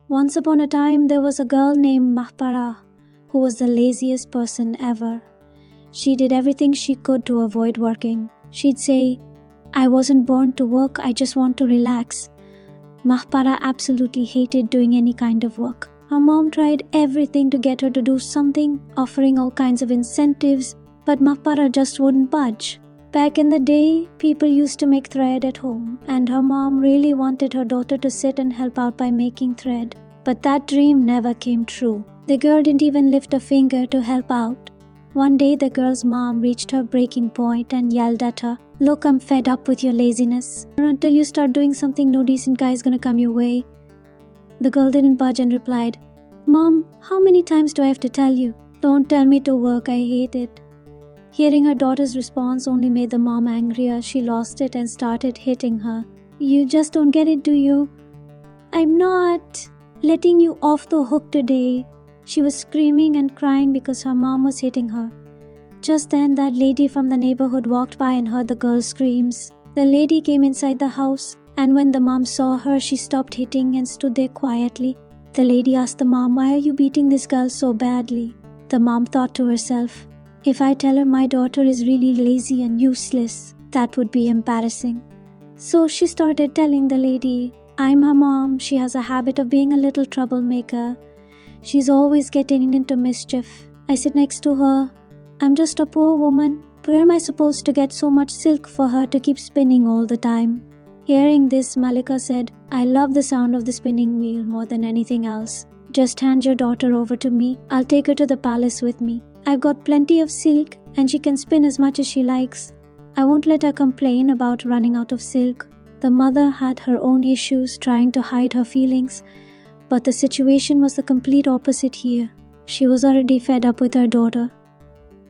Once upon a time, there was a girl named Mahpara who was the laziest person ever. She did everything she could to avoid working. She'd say, "I wasn't born to work, I just want to relax." Mahpara absolutely hated doing any kind of work. Her mom tried everything to get her to do something, offering all kinds of incentives, but Mahpara just wouldn't budge. Back in the day, people used to make thread at home, and her mom really wanted her daughter to sit and help out by making thread. But that dream never came true. The girl didn't even lift a finger to help out. One day, the girl's mom reached her breaking point and yelled at her, "Look, I'm fed up with your laziness. Until you start doing something, no decent guy is gonna come your way." The girl didn't budge and replied, "Mom, how many times do I have to tell you? Don't tell me to work, I hate it." Hearing her daughter's response only made the mom angrier. She lost it and started hitting her. "You just don't get it, do you? I'm not letting you off the hook today." She was screaming and crying because her mom was hitting her. Just then, that lady from the neighborhood walked by and heard the girl's screams. The lady came inside the house, and when the mom saw her, she stopped hitting and stood there quietly. The lady asked the mom, "Why are you beating this girl so badly?" The mom thought to herself, "If I tell her my daughter is really lazy and useless, that would be embarrassing." So she started telling the lady, "I'm her mom. She has a habit of being a little troublemaker. She's always getting into mischief. I sit next to her. I'm just a poor woman. Where am I supposed to get so much silk for her to keep spinning all the time?" Hearing this, Malika said, "I love the sound of the spinning wheel more than anything else. Just hand your daughter over to me. I'll take her to the palace with me. I've got plenty of silk and she can spin as much as she likes. I won't let her complain about running out of silk." The mother had her own issues trying to hide her feelings, but the situation was the complete opposite here. She was already fed up with her daughter.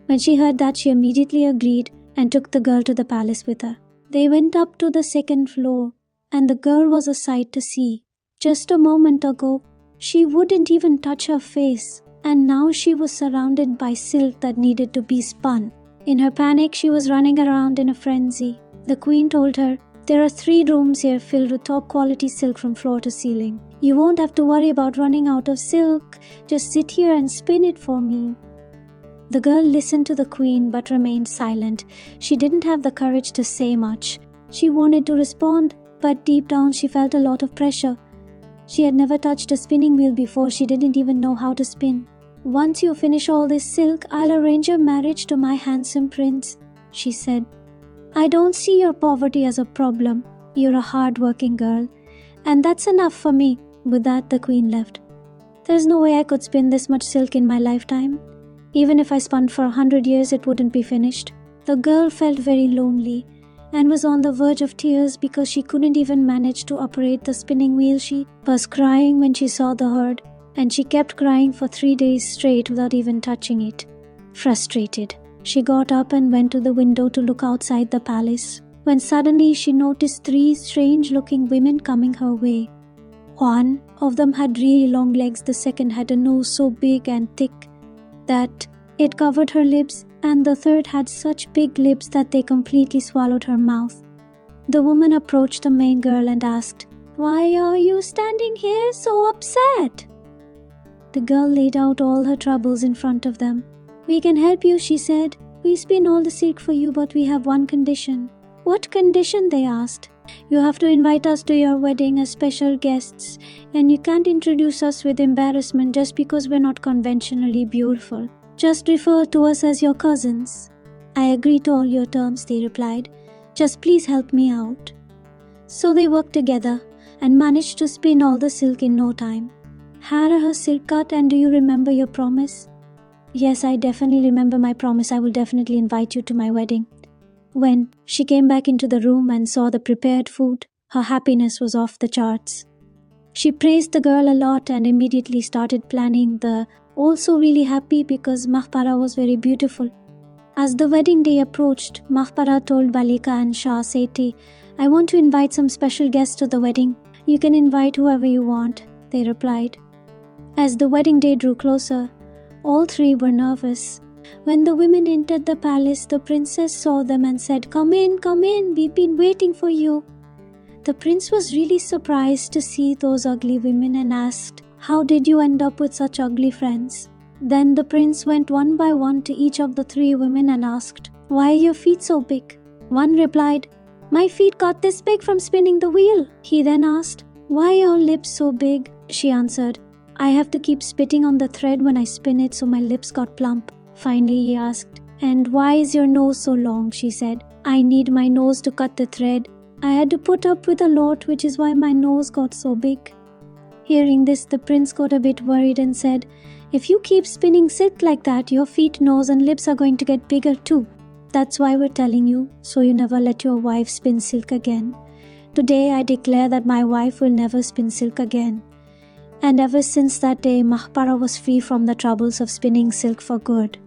When she heard that, she immediately agreed and took the girl to the palace with her. They went up to the second floor, and the girl was a sight to see. Just a moment ago, she wouldn't even touch her face, and now she was surrounded by silk that needed to be spun. In her panic, she was running around in a frenzy. The queen told her, "There are 3 rooms here filled with top quality silk from floor to ceiling. You won't have to worry about running out of silk. Just sit here and spin it for me." The girl listened to the queen but remained silent. She didn't have the courage to say much. She wanted to respond, but deep down she felt a lot of pressure. She had never touched a spinning wheel before. She didn't even know how to spin. "Once you finish all this silk, I'll arrange your marriage to my handsome prince," she said. "I don't see your poverty as a problem. You're a hard-working girl, and that's enough for me." With that, the queen left. There's no way I could spin this much silk in my lifetime. Even if I spun for 100 years, it wouldn't be finished. The girl felt very lonely and was on the verge of tears because she couldn't even manage to operate the spinning wheel. She was crying when she saw the herd, and she kept crying for 3 days straight without even touching it. Frustrated, she got up and went to the window to look outside the palace, when suddenly she noticed 3 strange-looking women coming her way. One of them had really long legs, the second had a nose so big and thick that it covered her lips, and the third had such big lips that they completely swallowed her mouth. The woman approached the main girl and asked, "Why are you standing here so upset?" The girl laid out all her troubles in front of them. "We can help you," she said. "We spin all the silk for you, but we have one condition." "What condition?" they asked. "You have to invite us to your wedding as special guests, and you can't introduce us with embarrassment just because we're not conventionally beautiful. Just refer to us as your cousins." "I agree to all your terms," they replied. "Just please help me out." So they worked together and managed to spin all the silk in no time. "Had her silk cut, and do you remember your promise?" "Yes, I definitely remember my promise. I will definitely invite you to my wedding." When she came back into the room and saw the prepared food, her happiness was off the charts. She praised the girl a lot and immediately started planning the also really happy because Mahpara was very beautiful. As the wedding day approached, Mahpara told Balika and Shah Seti, "I want to invite some special guests to the wedding." "You can invite whoever you want," they replied. As the wedding day drew closer, all 3 were nervous. When the women entered the palace, the princess saw them and said, come in, we've been waiting for you." The prince was really surprised to see those ugly women and asked, How did you end up with such ugly friends?" Then the prince went one by one to each of the 3 women and asked, "Why are your feet so big?" One replied, "My feet got this big from spinning the wheel." He then asked, "Why are your lips so big?" She answered, "I have to keep spitting on the thread when I spin it, so my lips got plump." Finally he asked, "And why is your nose so long?" She said, "I need my nose to cut the thread. I had to put up with a lot, which is why my nose got so big." Hearing this, the prince got a bit worried and said, "If you keep spinning silk like that, your feet, nose and lips are going to get bigger too. That's why we're telling you, so you never let your wife spin silk again. Today I declare that my wife will never spin silk again." And ever since that day, Mahpara was free from the troubles of spinning silk for good.